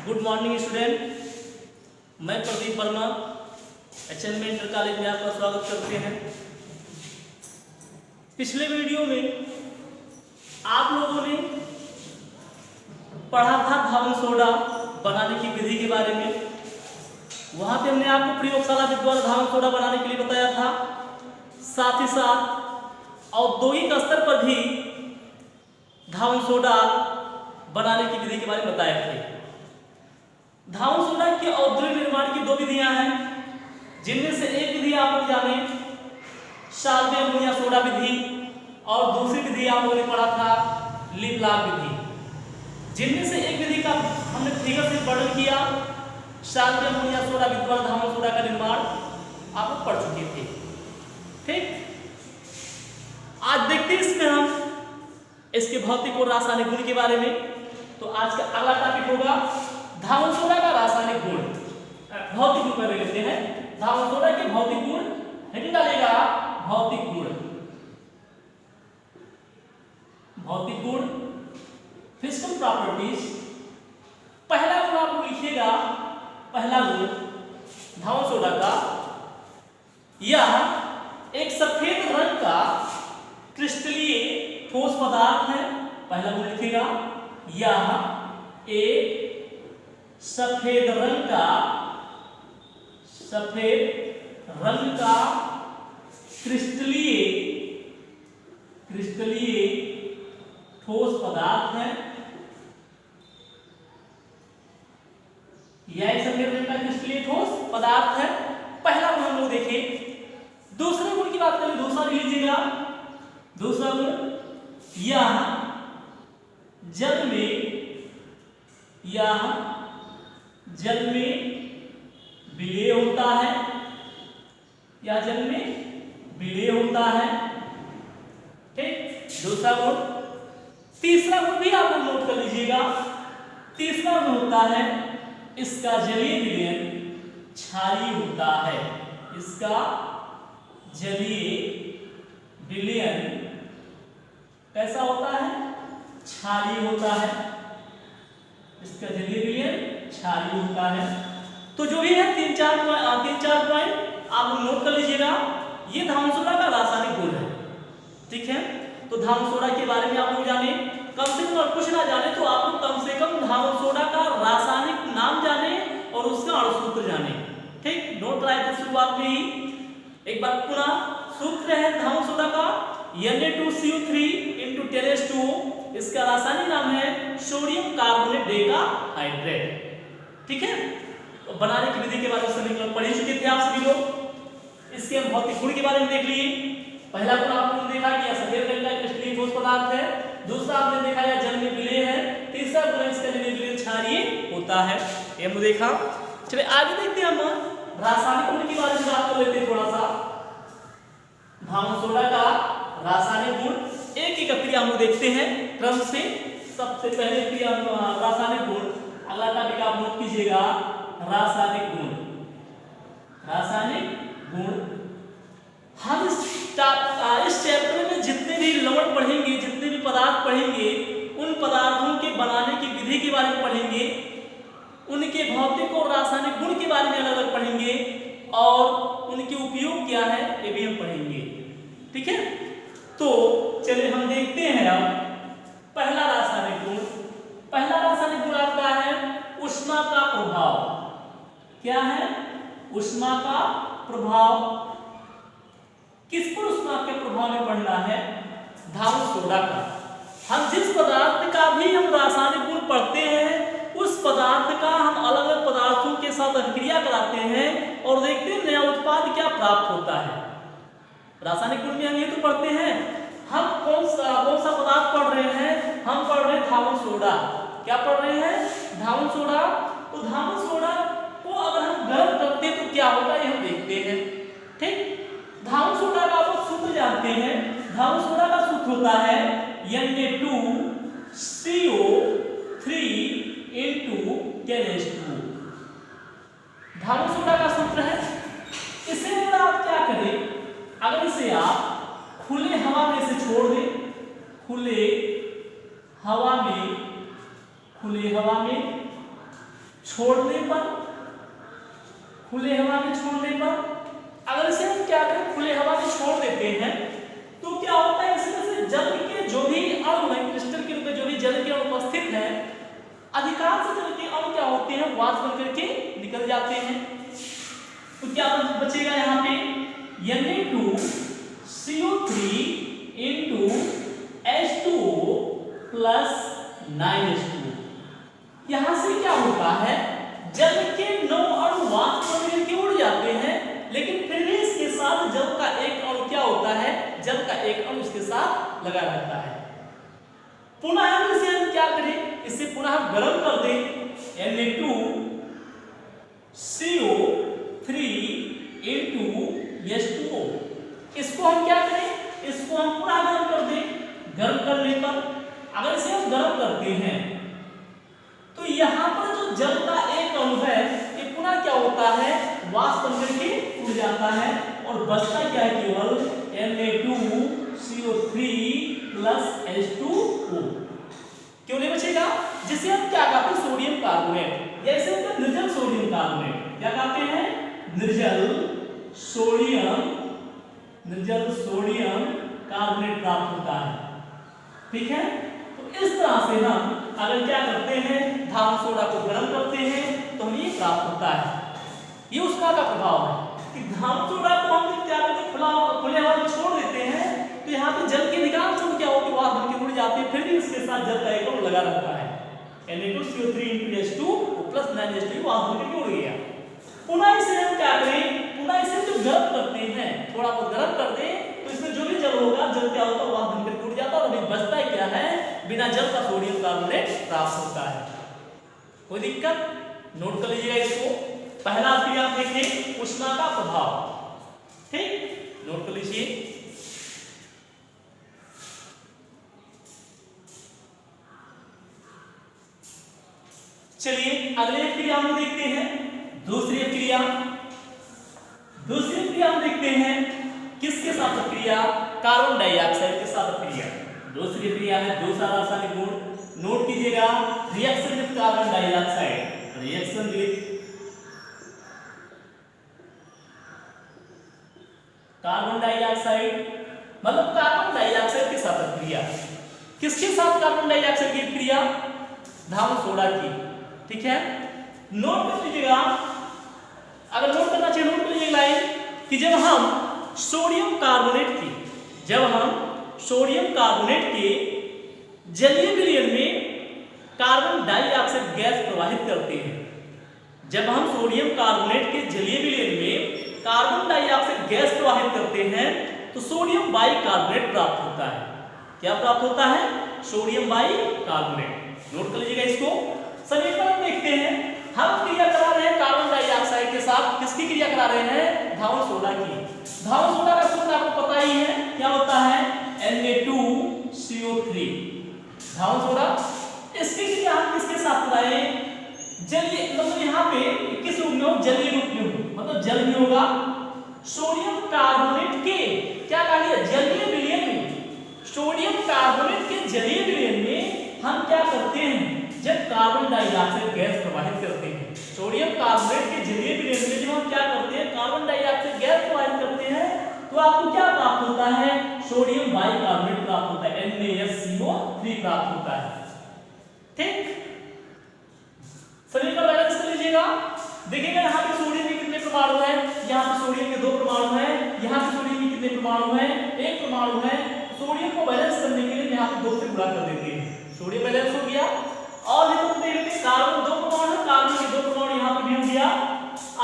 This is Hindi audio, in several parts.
गुड मॉर्निंग स्टूडेंट, मैं Pradeep Verma HMM inter college में आपका स्वागत करते हैं। पिछले वीडियो में आप लोगों ने पढ़ा था धावन सोडा बनाने की विधि के बारे में। वहाँ पे हमने आपको प्रयोगशाला के द्वारा धावन सोडा बनाने के लिए बताया था। साथ ही साथ औद्योगिक स्तर पर भी धावन सोडा बनाने की विधि के बारे में बताए थे। धावन सोडा के औद्योगिक निर्माण की दो विधियां हैं, जिनमें से एक विधि आप लोग जाने साल्वे अमोनिया सोडा विधि और दूसरी विधि आप लोगों ने पढ़ा था लिवलाग विधि। जिनमें से एक विधि का हमने फिगर से वर्णन किया, साल्वे अमोनिया सोडा विधि द्वारा धावन सोडा का निर्माण आप लोग पढ़ चुके थे। ठीक, आज देखते हैं इसमें हम इसके भौतिक और रासायनिक गुण के बारे में। तो आज का अगला टॉपिक होगा धावन सोडा का रासायनिक गुण। भौतिक गुण कर लेते हैं। धावन सोडा के भौतिक गुण हेडिंग डालेगा भौतिक गुण। भौतिक गुण, फिजिकल प्रॉपर्टीज। पहला गुण आप लिखिएगा, पहला गुण धावन सोडा का, यह एक सफेद रंग का क्रिस्टलीय ठोस पदार्थ है। पहला गुण लिखिएगा, यह एक सफेद रंग का क्रिस्टलीय ठोस पदार्थ है। यह एक सफेद रंग का क्रिस्टलीय ठोस पदार्थ है। पहला गुण हम लोग देखें। दूसरे गुण की बात करें, दूसरा भी लीजिएगा। दूसरा गुण, यह जल में विलेय होता है। यह जल में विलेय होता है। ठीक, दूसरा गुण। तीसरा गुण भी आप लोग नोट कर लीजिएगा। तीसरा गुण होता है इसका जलीय विलयन क्षारीय होता है। इसका जलीय विलयन कैसा होता है? क्षारीय होता है। इसका जलीय विलयन क्षारीय होता है। तो जो भी है तीन चार पॉइंट आप लोग नोट कर लीजिएगा। ये धावन सोडा का रासायनिक गुण है। ठीक है, तो धावन सोडा के बारे में आप लोग जाने, कम से कम और कुछ ना जाने तो आप लोग कम से कम धावन सोडा का रासायनिक नाम जाने और उसका अणुसूत्र जाने। ठीक, नोट कराए थे शुरुआत में ही। एक बार पुनः सूत्र है धावन सोडा का Na2CO3 × 10⁻²। इसका रासायनिक नाम है सोडियम कार्बोनेट डेकाहाइड्रेट। ठीक है, तो बनाने की विधि के बारे में सभी पढ़ चुके थे आप सभी लोग। इसके हम भौतिक गुण के बारे में देख लिए। पहला गुण आपने देखा कि सफेद रंग का क्रिस्टलीय ठोस पदार्थ है। दूसरा आपने देखा यह जल में विलेय है। तीसरा गुण इसका जलीय विलयन क्षारीय होता है। ये हमने देखा। चलिए आगे देखते हैं हम रासायनिक गुण के बारे में बात कर लेते हैं थोड़ा सा। धावन सोडा का रासायनिक गुण एक एक क्रिया हम देखते हैं क्रम से। सबसे पहले क्रिया रासायनिक गुण, अगला टॉपिक आप नोट कीजिएगा रासायनिक गुण। रासायनिक गुण हम इस चैप्टर में जितने भी लवण पढ़ेंगे, जितने भी पदार्थ पढ़ेंगे, उन पदार्थों के बनाने की विधि के बारे में पढ़ेंगे, उनके भौतिक और रासायनिक गुण के बारे में अलग अलग पढ़ेंगे और उनके उपयोग क्या है ये भी हम पढ़ेंगे। ठीक है, तो चलिए हम देखते हैं अब पहला रासायनिक गुण। पहला रासायनिक गुण आपका है ऊष्मा का प्रभाव। क्या है? ऊष्मा का प्रभाव। किस पर ऊष्मा के प्रभाव में पड़ना है? धावन सोडा का। हम जिस पदार्थ का भी हम रासायनिक गुण पढ़ते हैं, उस पदार्थ का हम अलग अलग पदार्थों के साथ अभिक्रिया कराते हैं और देखते हैं नया उत्पाद क्या प्राप्त होता है। रासायनिक गुण में हम ये तो पढ़ते हैं, हम कौन सा पदार्थ पढ़ रहे हैं? हम पढ़ रहे हैं धावन सोडा। क्या पढ़ रहे हैं? धावन सोडा। तो धावन सोडा को अगर हम गर्म करते हैं तो क्या होगा ये हम देखते हैं। ठीक, धावन सोडा का आप सूत्र जानते हैं। धावन सोडा का सूत्र होता है Na2CO3 × 10⁻²। धावन सोडा का सूत्र है। इसे अगर आप क्या करें, अगर इसे आप खुले हवा में से छोड़ दें, खुले हवा में छोड़ने पर, खुले हवा में छोड़ने पर, अगर इसे हम क्या करें खुले हवा में छोड़ देते हैं तो क्या होता है इसमें से जल के जो भी अणु है, क्रिस्टल के रूप में जो भी जल के अणु उपस्थित है, अधिकांश जल के अणु क्या होते हैं वाष्प बन करके निकल जाते हैं। तो क्या बचेगा यहाँ पे Na2CO3 into H2O plus 9H2। यहाँ से क्या होता है जल के 9 अणु वाष्प बन करके उड़ जाते हैं, लेकिन फिर भी इसके साथ जल का एक अणु क्या होता है, जल का एक अणु इसके साथ लगा रहता है। पुनः हम इसे हम क्या करें, इसे पुनः हम गर्म कर दें Na2CO3 into H2O। इसको हम क्या करें, इसको हम पुनः गर्म कर दें। गर्म करने पर अगर इसे हम गर्म करते हैं तो यहाँ पर जो जल का एक अणु है ये पुनः क्या होता है वाष्प बन करके उड़ जाता है और बचता क्या है केवल Na2CO3 plus H2O। क्यों नहीं बचेगा, जिसे हम क्या कहते हैं सोडियम कार्बोनेट, या इसे हम निर्जल सोडियम कार्बोनेट, क्या कहते हैं निर्जल सोडियम कार्बोनेट प्राप्त होता है। ठीक है, तो इस तरह से हम अगर क्या करते हैं धान सोडा को गर्म करते हैं तो हमें ये प्राप्त होता है। ये उसका का प्रभाव है कि धान सोडा को हम क्या करते हैं खुले हवा में छोड़ देते हैं तो यहाँ पे जल के अधिकांश अणु क्या होते हैं वाष्प बन के उड़ जाते हैं, फिर भी इसके साथ जल का एक अणु लगा रहता है Na2CO3 into H2O plus 9H2 वाष्प बन के उड़ गया। पुनः इसे हम क्या करें, पुनः इसे जो गर्म करते हैं, थोड़ा बहुत गर्म कर दें तो इसमें जो भी जल होगा जल क्या होता है वाष्प बनकर उड़ जाता है और अभी बचता है क्या है बिना जल का सोडियम कार्बोनेट प्राप्त होता है। कोई दिक्कत, नोट कर लीजिएगा इसको। पहला क्रिया आप देखें उष्मा का प्रभाव, ठीक, नोट कर लीजिए। चलिए अगले क्रिया हम देखते हैं, दूसरी क्रिया हम देखते हैं किसके साथ क्रिया, कार्बन डाइऑक्साइड के साथ क्रिया। दूसरी क्रिया है दूसरा रासायनिक गुण, नोट कीजिएगा reaction with carbon dioxide, reaction with carbon dioxide मतलब कार्बन डाइऑक्साइड के साथ क्रिया। किसके साथ कार्बन डाइऑक्साइड की क्रिया, धान सोडा की। ठीक है, नोट कर लीजिएगा, अगर नोट करना चाहिए नोट कर लीजिएगा लाइन कि जब हम सोडियम कार्बोनेट के जलीय विलयन में कार्बन डाइऑक्साइड गैस प्रवाहित करते हैं, जब हम सोडियम कार्बोनेट के जलीय विलयन में कार्बन डाइऑक्साइड गैस प्रवाहित करते हैं तो सोडियम बाइकार्बोनेट प्राप्त होता है। क्या प्राप्त होता है, सोडियम बाइकार्बोनेट। नोट कर लीजिएगा इसको। समीकरण देखते हैं, हम क्रिया करा रहे हैं कार्बन डाइऑक्साइड के साथ, किसकी क्रिया करा रहे हैं, धान सोडा की। धान सोडा का सूत्र आपको पता ही है, क्या होता है Na2CO3। धान सोडा इसकी क्रिया हम किसके साथ कराए, जलीय मतलब यहाँ पे किस रूप में हो, जलीय रूप में हो, मतलब जल में होगा। सोडियम कार्बोनेट के क्या कहा गया, जलीय विलयन में, सोडियम कार्बोनेट के जलीय विलयन में हम क्या करते हैं, जब कार्बन डाइऑक्साइड गैस प्रवाहित करते हैं, सोडियम कार्बोनेट के जलीय विलयन में जब हम क्या करते हैं कार्बन डाइऑक्साइड गैस प्रवाहित करते हैं तो आपको क्या प्राप्त होता है, सोडियम बाइकार्बोनेट प्राप्त होता है, NaSCO3 प्राप्त होता है। ठीक, समीकरण बैलेंस कर लीजिएगा। देखिएगा यहाँ पे सोडियम के कितने परमाणु हैं, यहाँ पे सोडियम के 2 परमाणु हैं, यहाँ पे सोडियम के कितने परमाणु हैं, 1 परमाणु है। सोडियम को बैलेंस करने के लिए यहाँ पे 2 से गुणा कर देते हैं, सोडियम बैलेंस हो गया। और कार्बन 2 परमाणु है, कार्बन के 2 परमाणु यहाँ पे भी हो गया।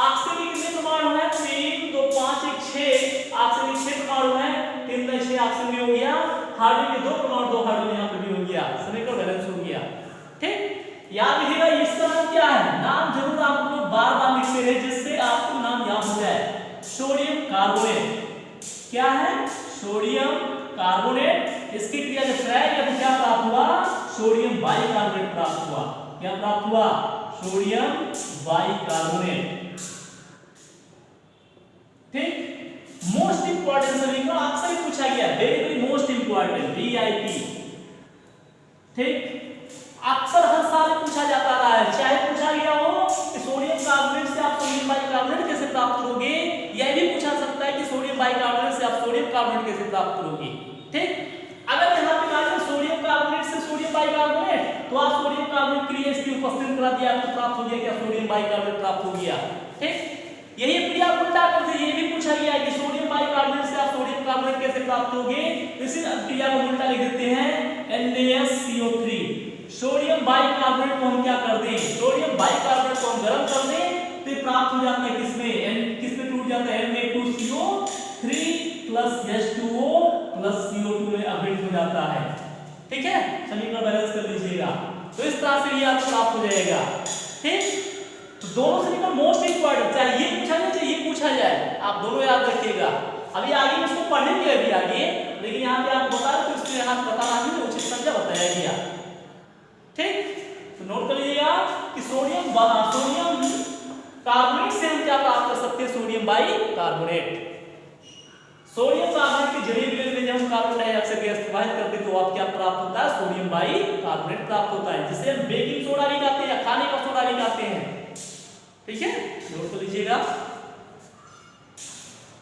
ऑक्सीजन के कितने परमाणु हैं, 3 2 5 1 6, ऑक्सीजन के 6 परमाणु हैं, 3 2 6 ऑक्सीजन भी हो गया। हाइड्रोजन के 2 परमाणु 2 हाइड्रोजन यहाँ पे भी हो गया, समीकरण बैलेंस हो गया। ठीक, याद रखिएगा इसका नाम क्या है, नाम जरूर आप लोग बार-बार लिखते रहे जिससे आपको नाम याद हो जाए। सोडियम कार्बोनेट क्या है, सोडियम कार्बोनेट, इसकी क्रिया जब कराई तो क्या प्राप्त हुआ, सोडियम बाइकार्बोनेट प्राप्त हुआ। क्या प्राप्त हुआ, सोडियम बाइकार्बोनेट। ठीक, मोस्ट इंपॉर्टेंट समीकरण अक्सर ही पूछा गया, वेरी मोस्ट इंपॉर्टेंट VIP। ठीक, अक्सर हर साल पूछा जाता रहा है, चाहे पूछा गया हो कार्बोनेट कैसे प्राप्त करोगे। ठीक, अगर यहाँ पे कहा सोडियम कार्बोनेट से सोडियम बाइकार्बोनेट, तो आप सोडियम कार्बोनेट क्रिया इसकी उपस्थित करा दिया, आपको प्राप्त हो गया क्या, सोडियम बाइकार्बोनेट प्राप्त हो गया। ठीक, यही क्रिया उल्टा करते ये भी पूछा गया कि सोडियम बाइकार्बोनेट से आप सोडियम कार्बोनेट कैसे प्राप्त होगे, इसी क्रिया को उल्टा लिख देते हैं NaSCO3। सोडियम बाइकार्बोनेट को हम क्या कर दें, सोडियम बाइकार्बोनेट को हम गर्म कर दें, तो प्राप्त हो जाता है किसमें टूट जाता है, Na2CO3 plus H2O plus CO2 में अपडेट हो जाता है। ठीक है, समीकरण बैलेंस कर लीजिएगा, तो इस तरह से ये आपको प्राप्त हो जाएगा। ठीक, तो दोनों समीकरण मोस्ट इंपॉर्टेंट, चाहे ये पूछा जाए चाहे ये पूछा जाए, आप दोनों याद रखिएगा। अभी आगे इसको पढ़ेंगे अभी आगे, लेकिन यहाँ पे आप बता रहे तो इसको यहाँ बताना नहीं, उचित संख्या बताया गया। ठीक, तो नोट कर लीजिएगा कि सोडियम कार्बोनेट से हम क्या प्राप्त कर सकते हैं, सोडियम बाइकार्बोनेट। सोडियम कार्बोनेट के जरिए में जब हम कार्बन डाइऑक्साइड गैस प्रवाहित करते हैं तो आप क्या प्राप्त होता है, सोडियम बाइकार्बोनेट प्राप्त होता है, जिसे हम बेकिंग सोडा भी कहते हैं या खाने का सोडा भी कहते हैं। ठीक है, नोट कर लीजिएगा।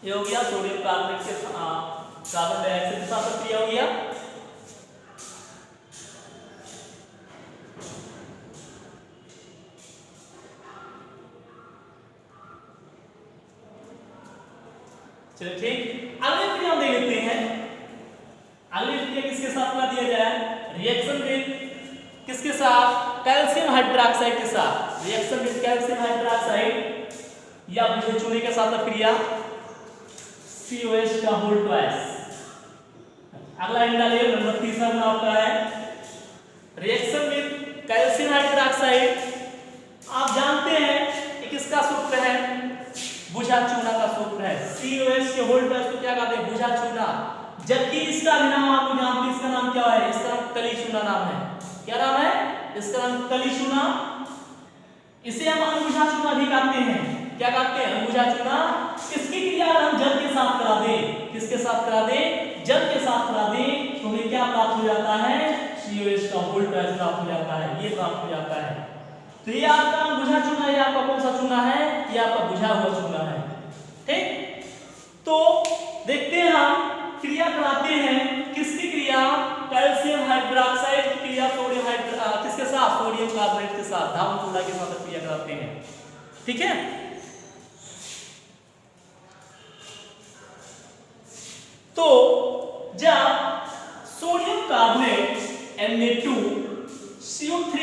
ये हो गया सोडियम कार्बोनेट के कार्बन डाइऑक्साइड के साथ क्रिया हो गया। चलिए ठीक, अगली क्रिया हम देख लेते हैं। अगली क्रिया किसके साथ कर दिया जाए, रिएक्शन विद किसके साथ, कैल्शियम हाइड्रोक्साइड के साथ, रिएक्शन विद कैल्शियम हाइड्रोक्साइड या मुझे चूने के साथ क्रिया COH का होल ट्वाइस। अगला इंडा ले नंबर तीसरा में आपका है रिएक्शन विद कैल्शियम हाइड्रोक्साइड। आप जानते हैं किसका सूत्र है, बुझा चूना का सूत्र है। COH के होल ट्वाइस को क्या कहते हैं, बुझा चूना, जबकि इसका भी नाम आपको जानते हैं, इसका नाम क्या है, इसका नाम कली चूना नाम है। क्या नाम है, इसका नाम कली चूना। इसे हम अनबुझा चूना भी कहते हैं। क्या कहते हैं, अनबुझा चूना। इसकी क्रिया हम जल के साथ करा दें, किसके साथ करा दें, जल के साथ करा दें, तो हमें क्या प्राप्त हो जाता है, COH का होल ट्वाइस प्राप्त हो जाता है, ये प्राप्त हो जाता है। तो ये आपका बुझा चूना, ये आपका कौन सा चूना है, ये आपका बुझा हुआ चूना है। ठीक, तो देखते हैं हम क्रिया कराते हैं किसकी क्रिया, कैल्शियम हाइड्रोक्साइड की क्रिया सोडियम किसके साथ, सोडियम कार्बोनेट के साथ, धातु सोडा के साथ क्रिया कराते हैं। ठीक है, तो जब sodium carbonate Na2CO3,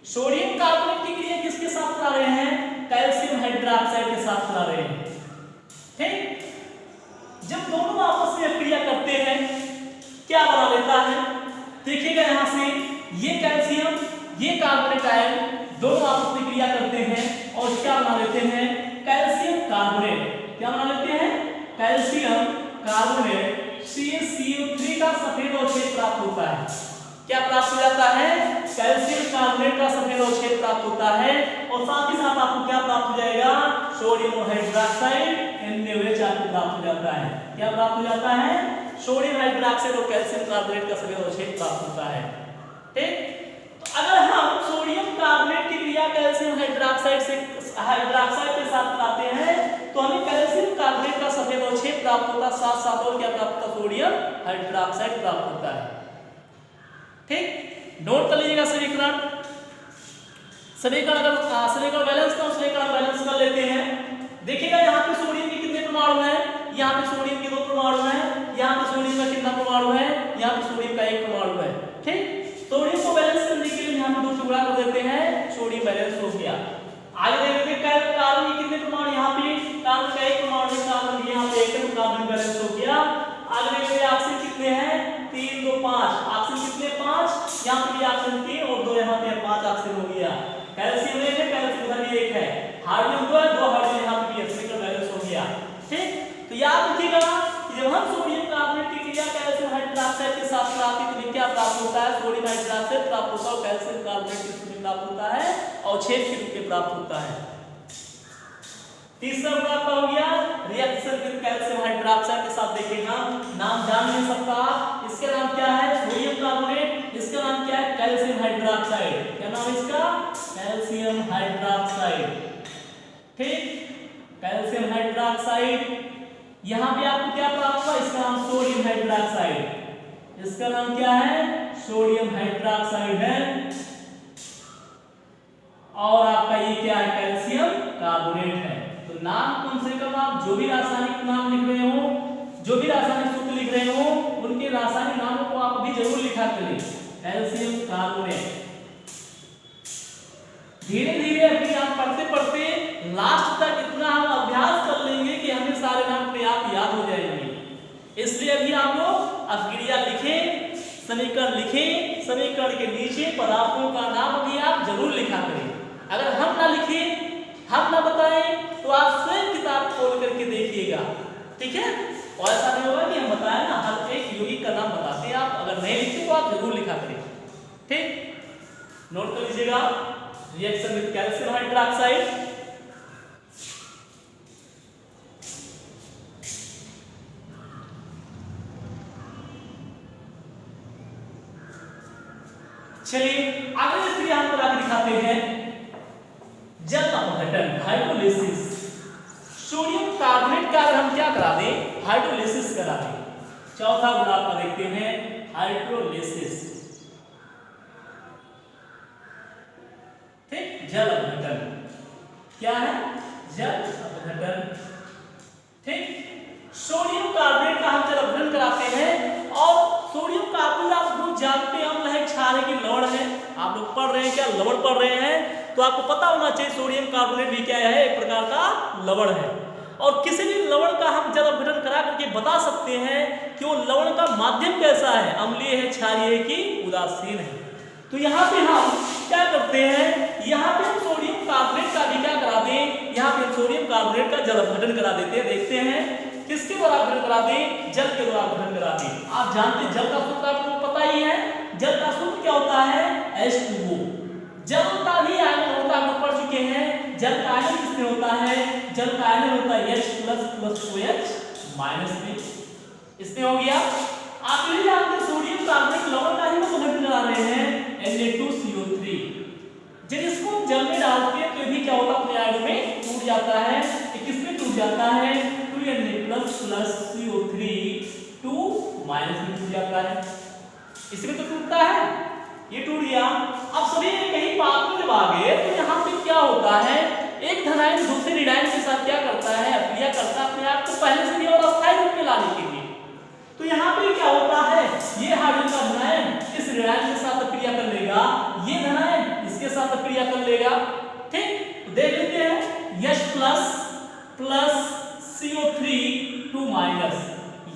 sodium carbonate की क्रिया किसके साथ करा रहे हैं, कैल्शियम हाइड्रोक्साइड के साथ करा रहे हैं। ठीक, जब दोनों आपस में क्रिया करते हैं क्या बना लेता है, देखिएगा यहां से ये कैल्शियम ये कार्बोनेट आयन दोनों आपस में क्रिया करते हैं और क्या बना लेते हैं, कैल्शियम कार्बोनेट। क्या बना लेते हैं, कैल्शियम कार्बोनेट CaCO3 का सफेद अवशेष प्राप्त होता है। क्या प्राप्त हो जाता है, कैल्शियम कार्बोनेट का सफेद अवशेष प्राप्त होता है, और साथ ही साथ आपको क्या प्राप्त हो जाएगा, सोडियम हाइड्रोक्साइड NaOH आपको प्राप्त हो जाता है। क्या प्राप्त हो जाता है, सोडियम हाइड्रोक्साइड और कैल्शियम कार्बोनेट का सफेद अवशेष प्राप्त होता है। ठीक, तो अगर हम सोडियम कार्बोनेट की क्रिया कैल्शियम हाइड्रोक्साइड के साथ कराते हैं तो हमें कैल्शियम कार्बोनेट का सफेद अवशेष प्राप्त होता है, साथ साथ और क्या प्राप्त होता है, सोडियम हाइड्रोक्साइड प्राप्त होता है। ठीक, नोट कर लीजिएगा समीकरण। समीकरण अगर समीकरण बैलेंस कर लेते हैं। देखिएगा यहाँ पे सोडियम के कितने परमाणु हैं, यहाँ पे सोडियम के 2 परमाणु हैं, यहाँ पे सोडियम का कितना परमाणु है, यहाँ पे सोडियम का 1 परमाणु है। ठीक, सोडियम को बैलेंस करने के लिए यहाँ पे 2 से गुणा कर देते हैं, सोडियम बैलेंस हो गया। आगे देखते हैं कार्बन के कितने परमाणु, यहाँ पे कार्बन का 1 परमाणु है, कार्बन यहाँ पे 1 है, कार्बन बैलेंस हो गया। आगे देखते हैं ऑक्सीजन कितने हैं, 3 2 5, ऑक्सीजन कितने 5, यहाँ पे भी ऑक्सीजन 3 और 2 यहाँ पे 5 ऑक्सीजन हो गया। कैल्शियम 1 है, कैल्शियम इधर भी 1 है, हाइड्रोजन 2 है, 2 हाइड्रोजन यहाँ पे भी समीकरण बैलेंस हो गया। ठीक, तो याद रखिएगा कि जब हम सोडियम कार्बोनेट की क्रिया कैल्शियम हाइड्रोक्साइड के साथ कराते हैं तो क्या प्राप्त होता है, सोडियम हाइड्रोक्साइड प्राप्त होता है और कैल्शियम कार्बोनेट के रूप में प्राप्त होता है और छेद के रूप में प्राप्त होता है। तीसरा आपका हो गया रिएक्शन विद कैल्शियम हाइड्रोक्साइड के साथ। देखिएगा नाम जान नहीं सकता, इसका नाम क्या है, सोडियम कार्बोनेट, इसका नाम क्या है, कैल्शियम हाइड्रोक्साइड। क्या नाम इसका, कैल्शियम हाइड्रोक्साइड। ठीक, कैल्शियम हाइड्रोक्साइड यहाँ पे आपको क्या प्राप्त हुआ, इसका नाम सोडियम हाइड्रोक्साइड, इसका नाम क्या है, सोडियम हाइड्रोक्साइड है। और आपका ये क्या है, कैल्शियम कार्बोनेट है। तो नाम कम से कम आप जो भी रासायनिक नाम लिख रहे हो, जो भी रासायनिक सूत्र लिख रहे हो, उनके रासायनिक नामों को आप भी जरूर लिखा करें, कैल्शियम कार्बोनेट। धीरे धीरे अभी आप पढ़ते पढ़ते लास्ट तक इतना हम अभ्यास कर लेंगे कि हमें सारे नाम अपने आप याद हो जाएंगे। इसलिए अभी आप लोग अभिक्रिया लिखें, समीकरण लिखें, समीकरण के नीचे पदार्थों का नाम भी आप जरूर लिखा करें। अगर हम ना लिखें, हम ना बताएं, तो आप स्वयं किताब खोल करके देखिएगा, ठीक है। और ऐसा नहीं होगा कि हम बताएं ना, हर एक यौगिक का नाम बताते हैं, आप अगर नहीं लिखते तो आप जरूर लिखा करें, ठीक। नोट कर लीजिएगा, रिएक्शन विद कैल्शियम हाइड्रोक्साइड। चलिए अगले क्रिया हम करा के दिखाते हैं, जल अपघटन, हाइड्रोलिसिस। सोडियम कार्बोनेट का अगर हम क्या करा दें, हाइड्रोलिसिस करा दें। चौथा गुण आपका देखते हैं, हाइड्रोलिसिस, ठीक। जल अपघटन क्या है, जल अपघटन, ठीक। सोडियम कार्बोनेट का हम जल अपघटन कराते हैं। और सोडियम कार्बोनेट आप लोग जानते हैं अम्ल है, क्षार की लवण है। आप लोग पढ़ रहे हैं क्या, लवण पढ़ रहे हैं, तो आपको पता होना चाहिए सोडियम कार्बोनेट भी क्या है, एक प्रकार का लवण है। और किसी भी लवण का हम जल अपघटन करा करके बता सकते हैं कि वो लवण का माध्यम कैसा है, अम्लीय है, क्षारीय है कि उदासीन है। तो यहाँ पे हम क्या करते हैं, यहाँ पे हम सोडियम कार्बोनेट का भी क्या करा दें, यहाँ पे हम सोडियम कार्बोनेट का जल अपघटन करा देते हैं। देखते हैं किसके द्वारा अपघटन करा दें, जल के द्वारा अपघटन करा दें। आप जानते हैं जल का सूत्र आपको पता ही है, जल का सूत्र क्या होता है, H2O। जल का भी आयन होता है, आप पढ़ चुके हैं। जल का आयन किसमें होता है, जल का आयन होता है H++OH- में, इसमें हो गया। आप ये जानते हैं सोडियम कार्बोनेट लवण का ही हम अपघटन करा रहे हैं, Na2CO3। जब इसको जल में डालते हैं तो भी क्या होता है, अपने आयन में टूट जाता है। ये किसमें टूट जाता है, 2Na++CO3 2- में टूट जाता है, इसमें तो टूटता है, ये टूट गया। अब सभी कहीं बात में जब आ गए तो यहाँ पे क्या होता है, एक धनायन दूसरे ऋणायन के साथ क्या करता है, अभिक्रिया करता है अपने आप को पहले से भी और अस्थायी रूप में लाने के लिए। तो यहाँ पे क्या होता है, ये हाइड्रोजन का धनायन इस ऋणायन के साथ अभिक्रिया कर लेगा, ये धनायन इसके साथ अभिक्रिया कर लेगा, ठीक। तो देख लेते हैं H++CO3 2-,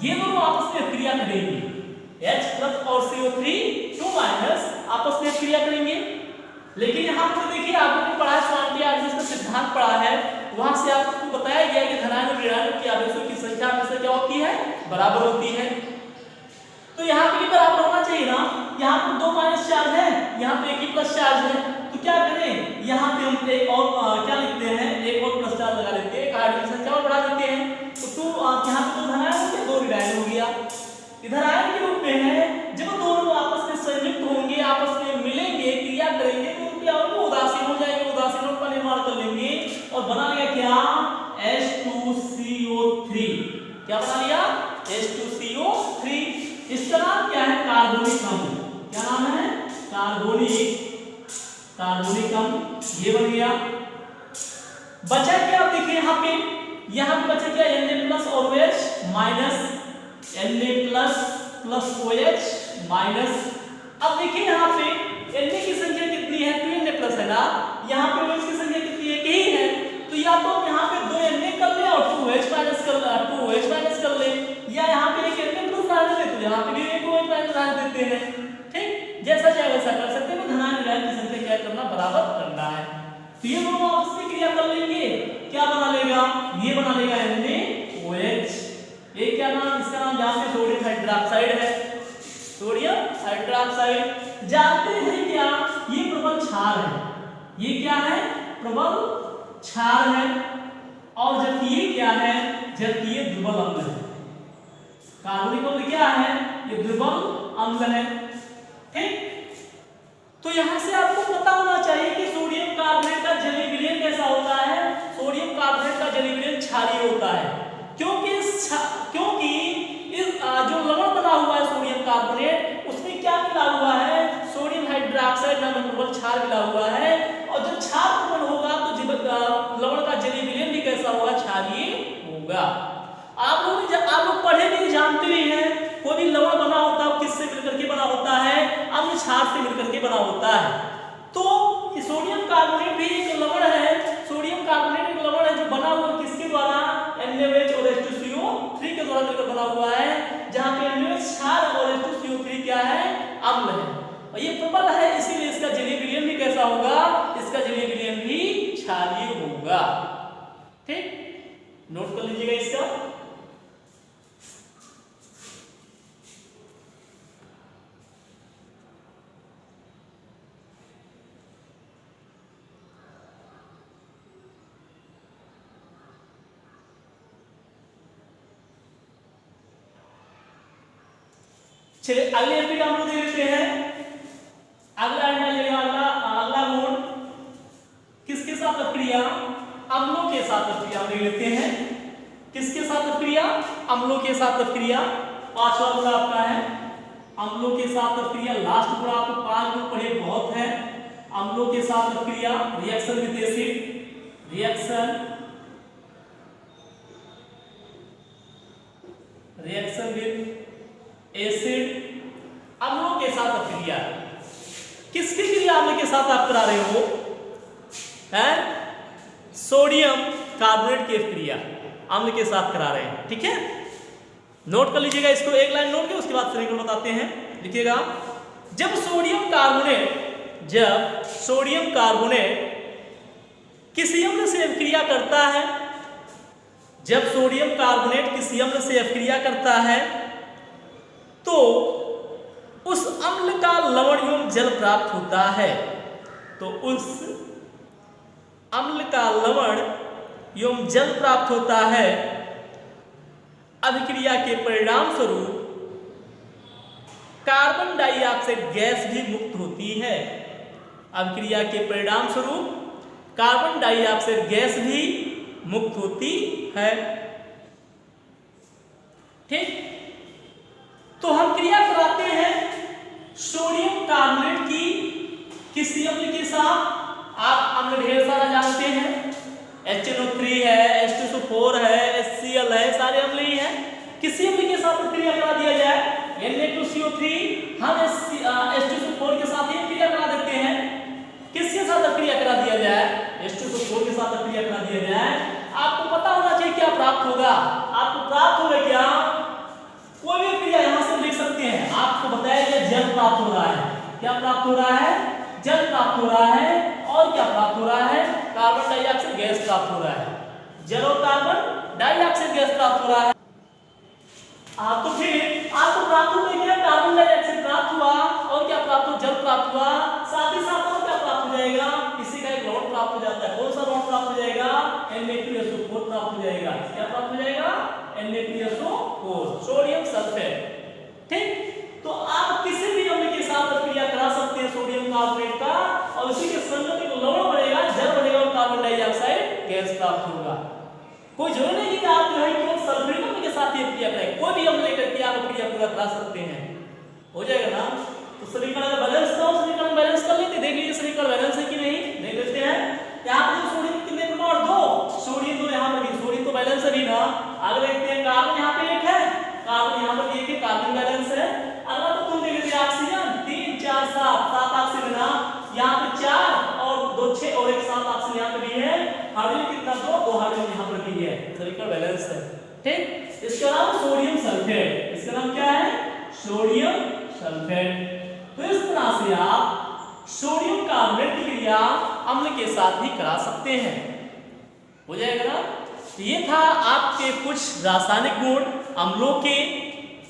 ये दोनों आपस में अभिक्रिया करेंगे, H+ और CO3 2- आपस में क्रिया करेंगे। लेकिन यहाँ पर देखिए आपने पढ़ा है स्वांति आवेश का सिद्धांत पढ़ा है, वहां से आपको बताया गया है कि धनायन और ऋणायन की आवेशों की संख्या हमेशा क्या होती है, बराबर होती है। तो यहाँ पे बराबर होना चाहिए ना, यहाँ पर 2- चार्ज है, यहाँ पे 1 ही प्लस चार्ज है। तो क्या करें, यहाँ पे हम एक और क्या लिखते हैं, एक और प्लस चार्ज लगा लेते हैं, एक हाइड्रोजन संख्या और बढ़ा देते हैं। तो 2 यहाँ पे 2 धनायन हो गया, 2 ऋणायन हो गया। इधर आयन के रूप में है, जब दोनों आपस में संयुक्त होंगे, आपस में मिलेंगे, क्रिया करेंगे, तो क्या होगा, उदासीन हो जाएंगे, उदासीनों का निर्माण कर लेंगे और बना लिया क्या, H2CO3। क्या बना लिया, H2CO3। इसका नाम क्या है, कार्बोनिक अम्ल। क्या नाम है, कार्बोनिक अम्ल, ये बन गया। बचा क्या, आप देखिए यहाँ पे बचा क्या, Na+ और OH- Na++OH-। अब देखिए यहाँ पे Na की संख्या कितनी है, 2Na+ है ना, यहाँ पे OH की संख्या कितनी है, यही है। तो या तो यहाँ पे 2Na कर ले और 2OH- कर ले, या यहाँ पे एक Na+ डाल दे तो यहाँ पे भी एक OH- डाल देते हैं, ठीक। जैसा चाहे वैसा कर सकते हैं, धनायन ऋणायन की संख्या क्या करना, बराबर करना है। तो ये दोनों आपस में क्रिया कर लेंगे, क्या बना लेगा, ये बना लेगा NaOH। ये क्या नाम, इसका नाम जानते हैं, सोडियम हाइड्रोक्साइड है, सोडियम हाइड्रोक्साइड। जानते हैं क्या, ये प्रबल क्षार है, ये क्या है, प्रबल क्षार है। और जबकि ये क्या है, जबकि ये दुर्बल अम्ल है। कार्बोनिक अम्ल क्या है, ये दुर्बल अम्ल है, ठीक। तो यहां से आपको पता होना चाहिए कि सोडियम कार्बोनेट का जलीय विलयन कैसा होता है। सोडियम कार्बोनेट का जलीय विलयन क्षारीय होता है, क्योंकि इस क्योंकि इस जो लवण बना हुआ है सोडियम कार्बोनेट, उसमें क्या मिला हुआ है, सोडियम हाइड्रोक्साइड नामक प्रबल क्षार मिला हुआ है। और जब क्षार प्रबल होगा तो लवण का जलीय विलयन भी कैसा होगा, क्षारीय होगा। आप लोग पढ़े भी जानते ही हैं, कोई भी लवण बना होता है किससे मिलकर के बना होता है, अम्ल क्षार से मिलकर के बना होता है। तो सोडियम कार्बोनेट भी एक लवण है, सोडियम कार्बोनेट एक लवण है जो बना हुआ किसके द्वारा, NaOH और H2CO3 के द्वारा मिलकर बना हुआ है, जहां पे NaOH क्षार और H2CO3 क्या है, अम्ल है। और ये प्रबल है, इसीलिए इसका जलीय विलयन भी कैसा होगा, इसका जलीय विलयन भी क्षारीय होगा। ठीक, नोट कर लीजिएगा इसका। चलिए अगले एमपी का हम लोग देख लेते हैं। अगला अगला गुण किसके साथ अक्रिया, अम्लों के साथ अक्रिया देख लेते हैं। किसके साथ अक्रिया, अम्लों के साथ अक्रिया। पांचवा गुण आपका है अम्लों के साथ अक्रिया। लास्ट गुण आपको 5 गुण पढ़े बहुत है। अम्लों के साथ अक्रिया, reaction with acid, reaction with acid, अम्लों के साथ अक्रिया। किसकी क्रिया अम्ल के साथ आप करा रहे हो, है सोडियम कार्बोनेट की क्रिया अम्ल के साथ करा रहे हैं। ठीक है, नोट कर लीजिएगा इसको, एक लाइन नोट के उसके बाद समीकरण बताते हैं। लिखिएगा, जब सोडियम कार्बोनेट किसी अम्ल से अभिक्रिया करता है, जब सोडियम कार्बोनेट किसी अम्ल से अभिक्रिया करता है तो उस अम्ल का लवण एवं जल प्राप्त होता है। तो उस अम्ल का लवण एवं जल प्राप्त होता है। अभिक्रिया के परिणाम स्वरूप कार्बन डाइऑक्साइड गैस भी मुक्त होती है। अभिक्रिया के परिणाम स्वरूप कार्बन डाइऑक्साइड गैस भी मुक्त होती है। ठीक, तो हम क्रिया कराते हैं सोडियम कार्बोनेट की किसी अम्ल के साथ। आप अम्ल ढेर सारा जानते हैं, HNO3 है, H2SO4 है, HCl है, सारे अम्ल ही हैं। किसी अम्ल के साथ क्रिया करा दिया जाए, Na2CO3 हम H2SO4 के साथ ही क्रिया करा देते हैं। किसके साथ क्रिया करा दिया जाए, H2SO4 के साथ क्रिया करा दिया जाए। आपको पता होना चाहिए क्या प्राप्त होगा। आपको प्राप्त होगा क्या, कोई भी क्रिया यहां से लिख सकते हैं। आपको बताया गया जल प्राप्त हो रहा है। क्या प्राप्त हो रहा है, जल प्राप्त हो रहा है। और क्या प्राप्त हो रहा है, कार्बन डाइऑक्साइड गैस प्राप्त हो रहा है। जल और कार्बन डाइऑक्साइड गैस प्राप्त हो रहा है। तो फिर आपको प्राप्त हुआ क्या, कार्बन डाइऑक्साइड प्राप्त हुआ और क्या प्राप्त हुआ, जल प्राप्त हुआ। साथ ही साथ और क्या प्राप्त हो जाएगा, इसी का एक लवण प्राप्त हो जाता है। कौन सा लवण प्राप्त हो जाएगा, Na2SO4 प्राप्त हो जाएगा। क्या प्राप्त हो जाएगा, Na2SO4, सोडियम सल्फेट। ठीक, तो आप किसी भी अम्ल के साथ क्रिया करा सकते हैं सोडियम कार्बोनेट का, और उसी के संगत एक लवण बनेगा, जल बनेगा और कार्बन डाइऑक्साइड गैस प्राप्त होगा। कोई जरूरी नहीं कि आप जो है केवल सल्फ्यूरिक अम्ल के साथ ये क्रिया करें, कोई भी अम्ल लेकर के आप क्रिया पूरा करा सकते हैं। हो जाएगा ना। तो समीकरण का बैलेंस का समीकरण बैलेंस कर लेते, देख लीजिए समीकरण बैलेंस है कि नहीं, देख लेते हैं। यहाँ पे सोडियम कितने परमाणु, 2 सोडियम, तो यहाँ पर भी सोडियम तो बैलेंस है भी ना। आगे देखते हैं, कार्बन यहाँ पे 1 है, कार्बन यहाँ पर 1 है, कार्बन बैलेंस है। अगला तो तुम देख लेते ऑक्सीजन 3 4 7 ऑक्सीजन ना, यहाँ पे 4 और 2 6 और 1 7 ऑक्सीजन यहाँ पे भी है। हाइड्रोजन कितना, 2 हाइड्रोजन यहाँ पर भी है, समीकरण बैलेंस है। ठीक, इसका नाम सोडियम सल्फेट, इसका नाम क्या है, सोडियम सल्फेट। तो इस तरह से आप सोडियम कार्बोनेट की क्रिया अम्ल के साथ भी करा सकते हैं। हो जाएगा ना। तो ये था आपके कुछ रासायनिक गुण अम्लों के।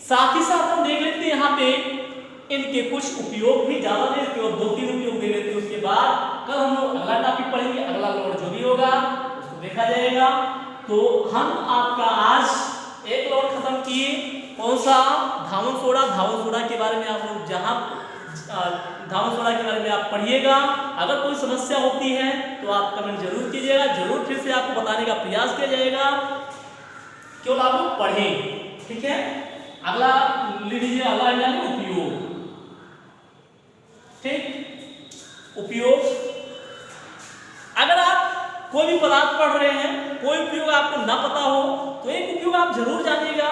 साथ ही साथ हम देख लेते हैं यहाँ पे इनके कुछ उपयोग भी ज्यादा दे देते और 2-3 उपयोग दे लेते हैं। उसके बाद कल हम लोग अगला टॉपिक पढ़ेंगे, अगला लवण जो भी होगा उसको देखा जाएगा। तो हम आपका आज एक लवण खत्म किए, कौन सा, धावन सोडा। धावन सोडा के बारे में आप लोग धावन सोडा के बारे में आप पढ़िएगा। अगर कोई समस्या होती है तो आप कमेंट जरूर कीजिएगा, जरूर फिर से आपको बताने का प्रयास किया जाएगा। केवल आप लोग पढ़ें, ठीक है। अगला लिख लीजिए, अगला यानी उपयोग, ठीक। उपयोग, अगर आप कोई भी पदार्थ पढ़ रहे हैं, कोई उपयोग आपको ना पता हो तो एक उपयोग आप जरूर जानिएगा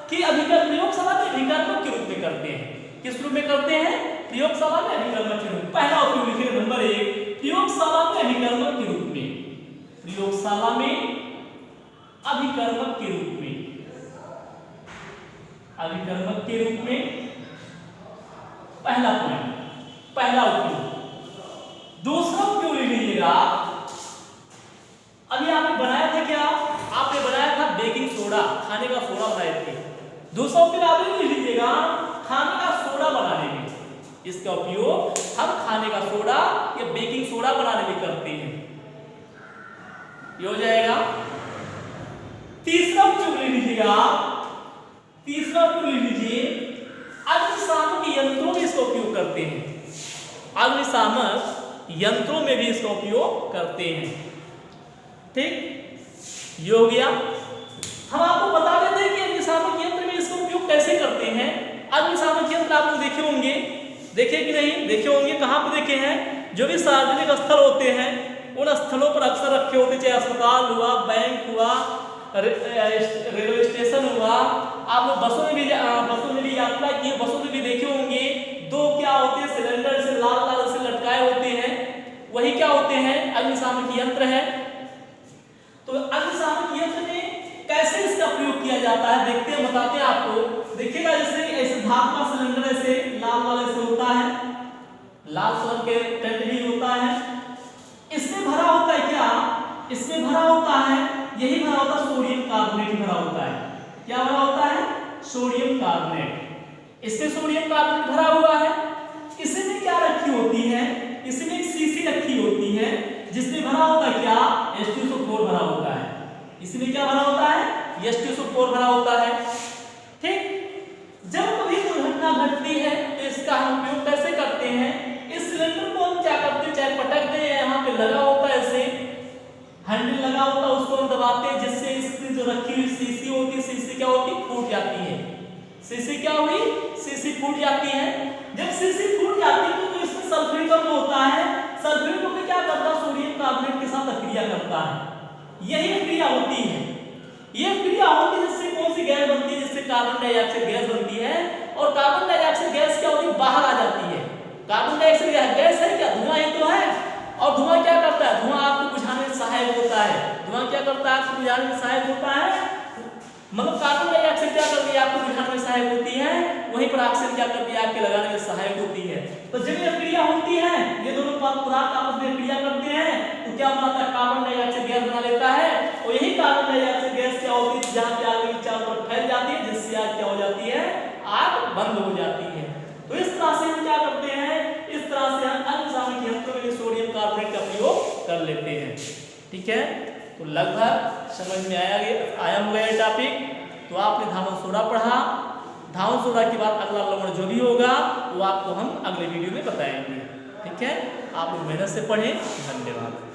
कि अभिकर्म प्रयोगशाला में अभिकर्मक के रूप में करते हैं। किस रूप में करते हैं? प्रयोगशाला में अभिकर्मक के रूप में। पहला उपयोग लिखिए नंबर 1, प्रयोगशाला में अभिकर्मक के रूप में, प्रयोगशाला में अभिकर्मक के रूप में, अभिकर्मक के रूप में पहला पॉइंट, पहला उपयोग। दूसरा उपयोग ले लीजिएगा, अभी आपने बनाया था क्या? आपने बनाया था बेकिंग सोडा, खाने का सोडा बनाए थे। दूसरा उपयोग आप ले लीजिएगा खाने का सोडा बनाने में। इसका उपयोग हम खाने का सोडा या बेकिंग सोडा बनाने में करते हैं, ये हो जाएगा। तीसरा उपयोग ले लीजिएगा, तीसरा उपयोग ले लीजिए, अग्निशामक यंत्रों में इसका उपयोग करते हैं, अग्निशामक यंत्रों में भी इसका उपयोग करते हैं, ठीक। ये हो गया। हम आपको बता देते हैं कि अग्निशामक यंत्र में इसका उपयोग कैसे करते हैं। अग्निशामक यंत्र आप लोग देखे होंगे, देखे कि नहीं? देखे होंगे। कहाँ पे देखे हैं? जो भी सार्वजनिक स्थल होते हैं उन स्थलों पर अक्सर रखे होते, चाहे अस्पताल हुआ, बैंक हुआ, रेलवे स्टेशन हुआ। आप लोग बसों में भी यात्रा की, बसों में भी देखे होंगे। दो क्या होते हैं, सिलेंडर से लाल लाल से लटकाए होते हैं, वही क्या होते हैं? अग्निशामक यंत्र है। तो अग्निशामक यंत्र में कैसे इसका प्रयोग किया जाता है देखते हैं, बताते हैं आपको। देखिएगा, जैसे ऐसे धातु का सिलेंडर ऐसे लाल वाले से होता है, लाल कलर के टेंट भी होता है। इसमें भरा होता है क्या? इसमें भरा होता है, यही भरा होता है, सोडियम कार्बोनेट भरा होता है। क्या भरा होता है? Sodium carbonate. इसमें सोडियम कार्बोनेट भरा हुआ है। इसमें क्या रखी होती है? इसमें एक शीशी रखी होती है जिसमें भरा होता है क्या? H2SO4 भरा होता है। इसमें क्या भरा होता है? H2SO4 भरा होता है, ठीक। जब कभी दुर्घटना घटती है तो इसका हम उपयोग कैसे करते हैं? इस सिलेंडर को हम क्या करते हैं, चाहे पटक दें, यहाँ पे लगा होता है, ऐसे हैंडल लगा होता है, उसको हम दबाते हैं, जिससे इसकी जो रखी हुई शीशी होती है, शीशी क्या होती है? फूट जाती है। शीशी क्या हुई? शीशी फूट जाती है। जब शीशी फूट जाती है तो इसमें सल्फ्यूरिक अम्ल होता है। सल्फ्यूरिक अम्ल क्या करता है? सोडियम कार्बोनेट के साथ क्रिया करता है। यही क्रिया होती है, ये क्रिया होती है जिससे कौन सी गैस बनती है? जिससे कार्बन डाइऑक्साइड गैस बनती है। और कार्बन डाइऑक्साइड गैस क्या होती है? बाहर आ जाती है। कार्बन डाइऑक्साइड गैस है क्या? धुआं ही तो है। और धुआं क्या करता है? धुआं आपको बुझाने में सहायक होता है। धुआं क्या करता है? आपको बुझाने में सहायक होता है। मतलब कार्बन डाइऑक्साइड क्या करती है? आपको बुझाने में सहायक होती है। वहीं पर ऑक्सीजन क्या करती है? आपके लगाने में सहायक होती है। तो जब ये क्रिया होती है, ये दोनों पदार्थ आपस में क्रिया करते हैं तो क्या बनाता है? कार्बन डाइऑक्साइड गैस बना लेता है। और यही कार्बन डाइऑक्साइड गैस क्या होती है? जहाँ पे आग की चारों तरफ फैल जाती है, जिससे आग क्या हो जाती है? आग बंद हो जाती है। तो इस तरह से हम क्या करते हैं? इस तरह से हम अग्निशामक यंत्रों में सोडियम कार्बोनेट का प्रयोग कर लेते हैं, ठीक है। तो लगभग समझ में आया होगा ये टॉपिक। तो आपने धावन सोडा पढ़ा। धावन सोडा के बाद अगला लवण जो भी होगा वो आपको हम अगले वीडियो में बताएंगे, ठीक है। आप लोग मेहनत से पढ़ें। धन्यवाद।